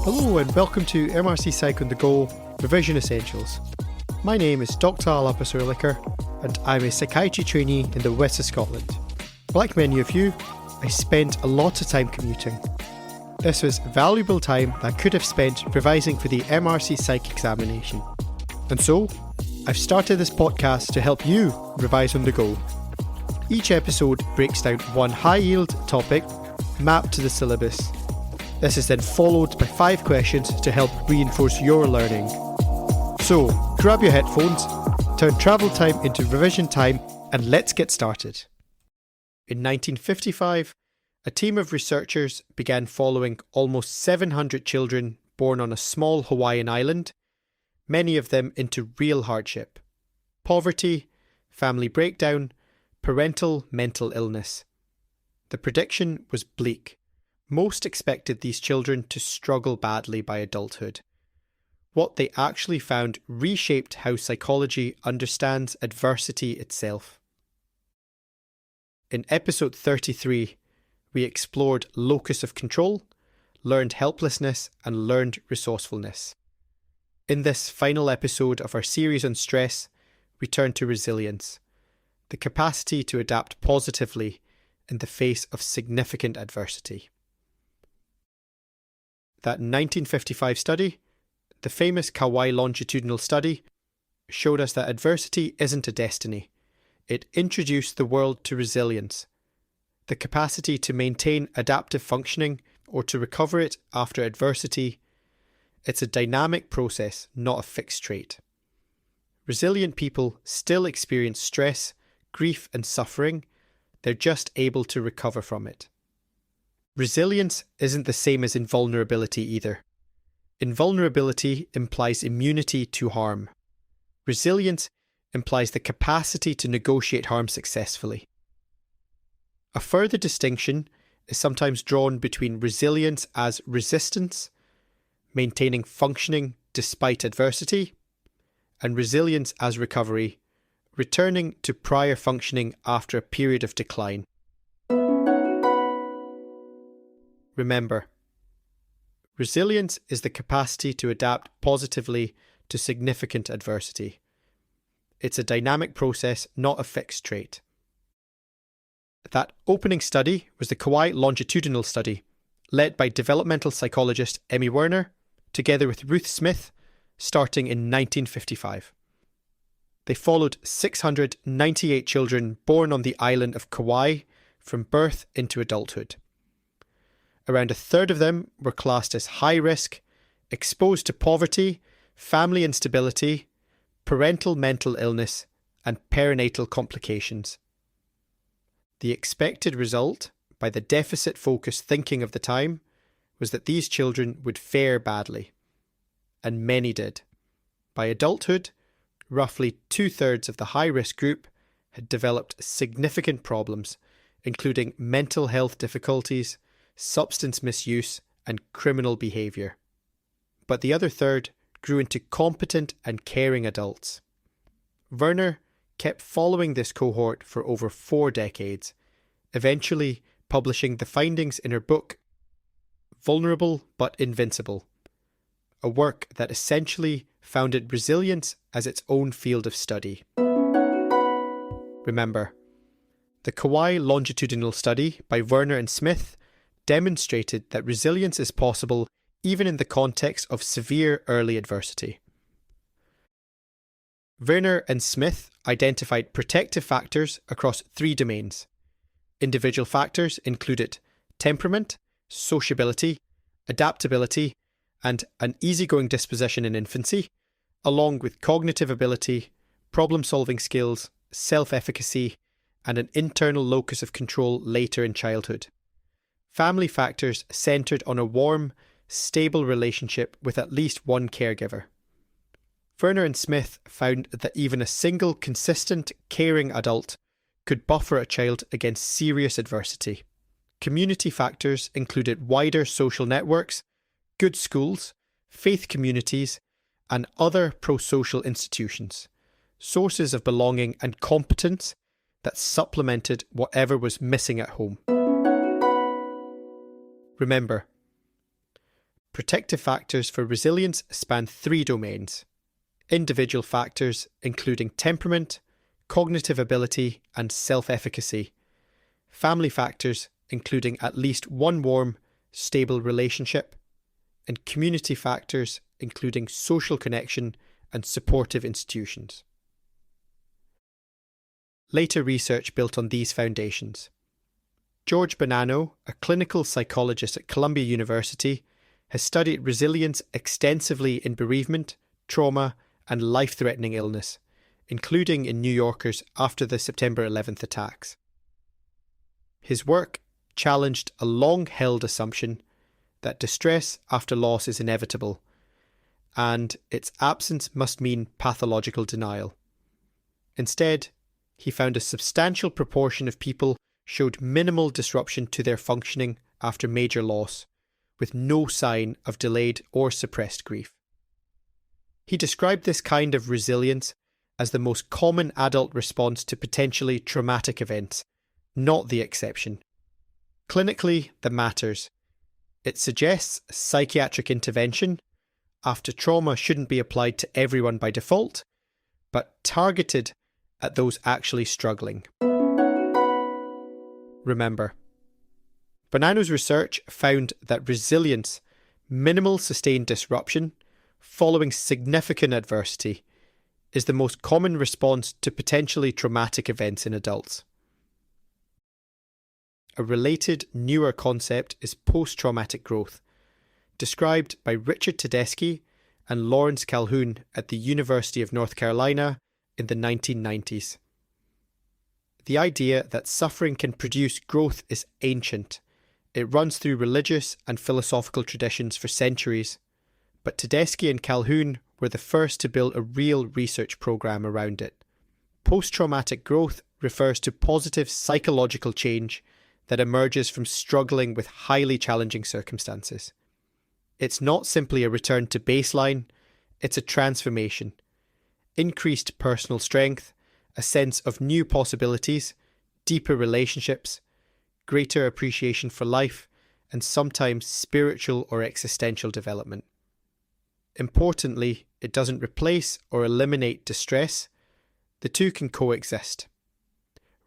Hello and welcome to MRCPsych on the Go Revision Essentials. My name is Dr. Alapasurlicker and I'm a psychiatry trainee in the west of Scotland. Like many of you, I spent a lot of time commuting. This was valuable time that I could have spent revising for the MRCPsych examination. And so, I've started this podcast to help you revise on the go. Each episode breaks down one high-yield topic mapped to the syllabus. This is then followed by 5 questions to help reinforce your learning. So, grab your headphones, turn travel time into revision time, and let's get started. In 1955, a team of researchers began following almost 700 children born on a small Hawaiian island, many of them into real hardship, poverty, family breakdown, parental mental illness. The prediction was bleak. Most expected these children to struggle badly by adulthood. What they actually found reshaped how psychology understands adversity itself. In episode 33, we explored locus of control, learned helplessness, and learned resourcefulness. In this final episode of our series on stress, we turn to resilience, the capacity to adapt positively in the face of significant adversity. That 1955 study, the famous Kauai longitudinal study, showed us that adversity isn't a destiny. It introduced the world to resilience, the capacity to maintain adaptive functioning or to recover it after adversity. It's a dynamic process, not a fixed trait. Resilient people still experience stress, grief, and suffering. They're just able to recover from it. Resilience isn't the same as invulnerability either. Invulnerability implies immunity to harm. Resilience implies the capacity to negotiate harm successfully. A further distinction is sometimes drawn between resilience as resistance, maintaining functioning despite adversity, and resilience as recovery, returning to prior functioning after a period of decline. Remember, resilience is the capacity to adapt positively to significant adversity. It's a dynamic process, not a fixed trait. That opening study was the Kauai longitudinal study, led by developmental psychologist Emmy Werner, together with Ruth Smith, starting in 1955. They followed 698 children born on the island of Kauai from birth into adulthood. Around a third of them were classed as high risk, exposed to poverty, family instability, parental mental illness, and perinatal complications. The expected result, by the deficit-focused thinking of the time, was that these children would fare badly. And many did. By adulthood, roughly 2/3 of the high-risk group had developed significant problems, including mental health difficulties, substance misuse, and criminal behaviour. But the other third grew into competent and caring adults. Werner kept following this cohort for over 4 decades, eventually publishing the findings in her book, Vulnerable but Invincible, a work that essentially founded resilience as its own field of study. Remember, the Kauai longitudinal study by Werner and Smith demonstrated that resilience is possible even in the context of severe early adversity. Werner and Smith identified protective factors across 3 domains. Individual factors included temperament, sociability, adaptability, and an easygoing disposition in infancy, along with cognitive ability, problem-solving skills, self-efficacy, and an internal locus of control later in childhood. Family factors centred on a warm, stable relationship with at least one caregiver. Werner and Smith found that even a single consistent, caring adult could buffer a child against serious adversity. Community factors included wider social networks, good schools, faith communities, and other pro-social institutions, sources of belonging and competence that supplemented whatever was missing at home. Remember, protective factors for resilience span 3 domains: individual factors, including temperament, cognitive ability, and self-efficacy; family factors, including at least one warm, stable relationship; and community factors, including social connection and supportive institutions. Later research built on these foundations. George Bonanno, a clinical psychologist at Columbia University, has studied resilience extensively in bereavement, trauma, and life-threatening illness, including in New Yorkers after the September 11th attacks. His work challenged a long-held assumption that distress after loss is inevitable, and its absence must mean pathological denial. Instead, he found a substantial proportion of people showed minimal disruption to their functioning after major loss, with no sign of delayed or suppressed grief. He described this kind of resilience as the most common adult response to potentially traumatic events, not the exception. Clinically, that matters. It suggests psychiatric intervention after trauma shouldn't be applied to everyone by default, but targeted at those actually struggling. Remember, Bonanno's research found that resilience, minimal sustained disruption, following significant adversity, is the most common response to potentially traumatic events in adults. A related, newer concept is post-traumatic growth, described by Richard Tedeschi and Lawrence Calhoun at the University of North Carolina in the 1990s. The idea that suffering can produce growth is ancient. It runs through religious and philosophical traditions for centuries, but Tedeschi and Calhoun were the first to build a real research program around it. Post-traumatic growth refers to positive psychological change that emerges from struggling with highly challenging circumstances. It's not simply a return to baseline, it's a transformation. Increased personal strength, a sense of new possibilities, deeper relationships, greater appreciation for life, and sometimes spiritual or existential development. Importantly, it doesn't replace or eliminate distress. The two can coexist.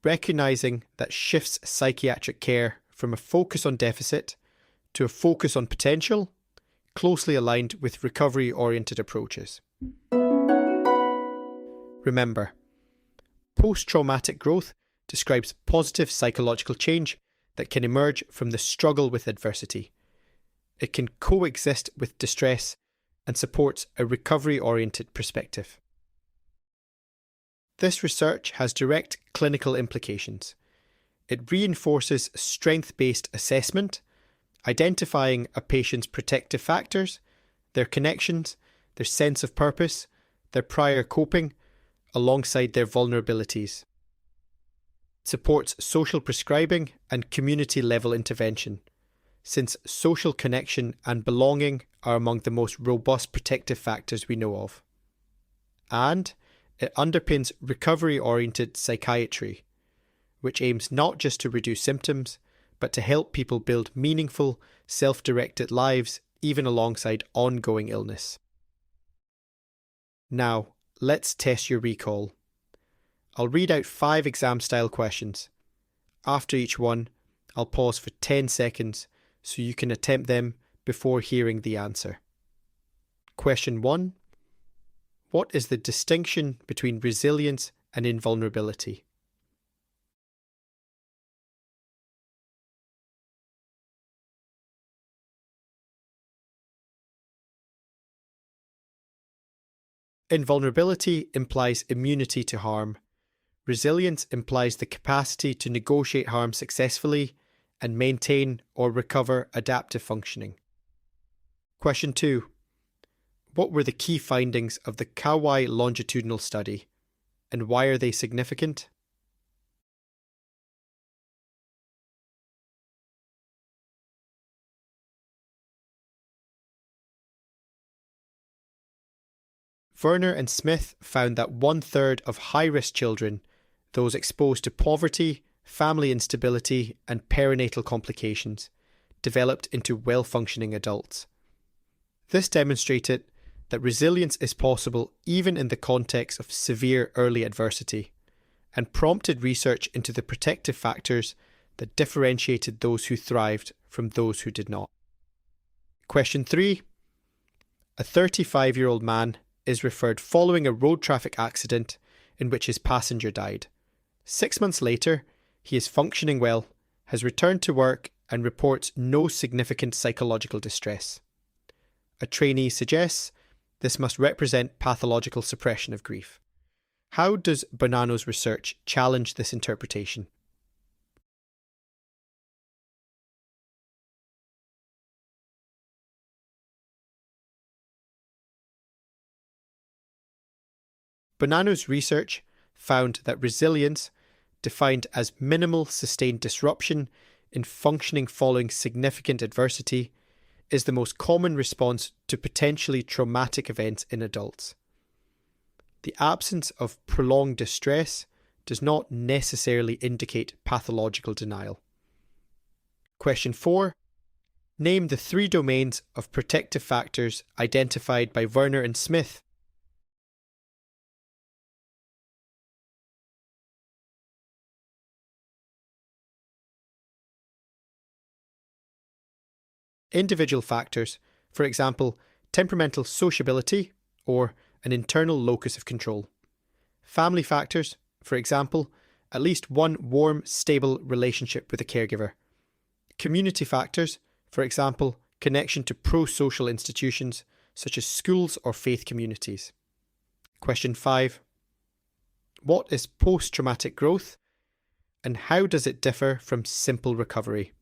Recognizing that shifts psychiatric care from a focus on deficit to a focus on potential, closely aligned with recovery-oriented approaches. Remember, post-traumatic growth describes positive psychological change that can emerge from the struggle with adversity. It can coexist with distress and supports a recovery-oriented perspective. This research has direct clinical implications. It reinforces strength-based assessment, identifying a patient's protective factors, their connections, their sense of purpose, their prior coping, alongside their vulnerabilities. It supports social prescribing and community-level intervention, since social connection and belonging are among the most robust protective factors we know of. And it underpins recovery-oriented psychiatry, which aims not just to reduce symptoms, but to help people build meaningful, self-directed lives even alongside ongoing illness. Now, let's test your recall. I'll read out 5 exam-style questions. After each one, I'll pause for 10 seconds so you can attempt them before hearing the answer. Question 1. What is the distinction between resilience and invulnerability? Invulnerability implies immunity to harm. Resilience implies the capacity to negotiate harm successfully and maintain or recover adaptive functioning. Question 2. What were the key findings of the Kauai longitudinal study, and why are they significant? Werner and Smith found that 1/3 of high-risk children, those exposed to poverty, family instability, and perinatal complications, developed into well-functioning adults. This demonstrated that resilience is possible even in the context of severe early adversity, and prompted research into the protective factors that differentiated those who thrived from those who did not. Question 3. A 35-year-old man is referred following a road traffic accident in which his passenger died. 6 months later, he is functioning well, has returned to work, and reports no significant psychological distress. A trainee suggests this must represent pathological suppression of grief. How does Bonanno's research challenge this interpretation? Bonanno's research found that resilience, defined as minimal sustained disruption in functioning following significant adversity, is the most common response to potentially traumatic events in adults. The absence of prolonged distress does not necessarily indicate pathological denial. Question 4. Name the 3 domains of protective factors identified by Werner and Smith. Individual factors, for example, temperamental sociability or an internal locus of control. Family factors, for example, at least one warm, stable relationship with a caregiver. Community factors, for example, connection to pro-social institutions such as schools or faith communities. Question 5. What is post-traumatic growth, and how does it differ from simple recovery?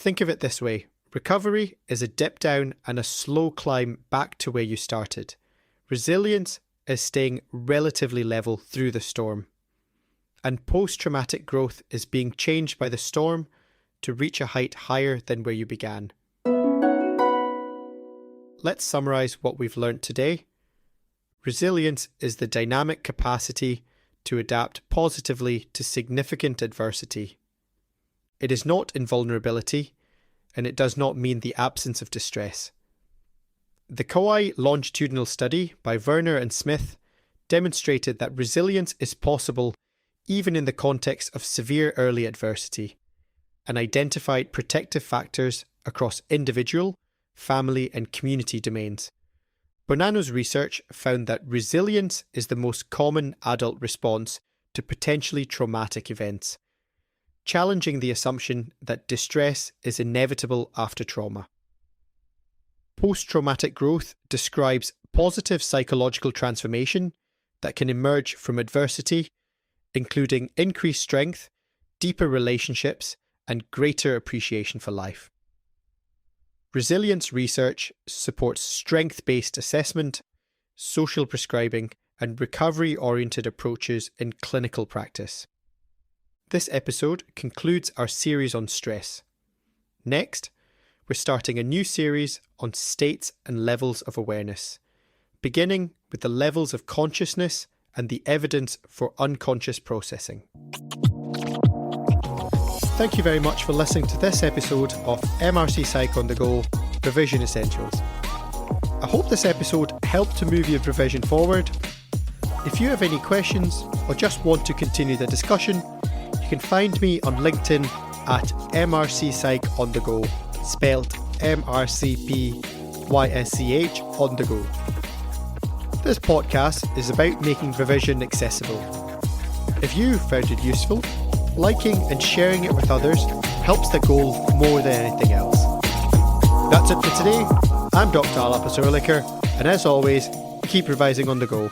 Think of it this way. Recovery is a dip down and a slow climb back to where you started. Resilience is staying relatively level through the storm. And post-traumatic growth is being changed by the storm to reach a height higher than where you began. Let's summarise what we've learnt today. Resilience is the dynamic capacity to adapt positively to significant adversity. It is not invulnerability, and it does not mean the absence of distress. The Kauai longitudinal study by Werner and Smith demonstrated that resilience is possible even in the context of severe early adversity, and identified protective factors across individual, family, and community domains. Bonanno's research found that resilience is the most common adult response to potentially traumatic events, challenging the assumption that distress is inevitable after trauma. Post-traumatic growth describes positive psychological transformation that can emerge from adversity, including increased strength, deeper relationships, and greater appreciation for life. Resilience research supports strength-based assessment, social prescribing, and recovery-oriented approaches in clinical practice. This episode concludes our series on stress. Next, we're starting a new series on states and levels of awareness, beginning with the levels of consciousness and the evidence for unconscious processing. Thank you very much for listening to this episode of MRCPsych on the Go Revision Essentials. I hope this episode helped to move your revision forward. If you have any questions or just want to continue the discussion, you can find me on LinkedIn at MRCPsych on the Go, spelled MRCPysch on the go. This podcast is about making revision accessible. If you found it useful, liking and sharing it with others helps the goal more than anything else. That's it for today. I'm Dr. Alapas Ehrlicher, and as always, keep revising on the go.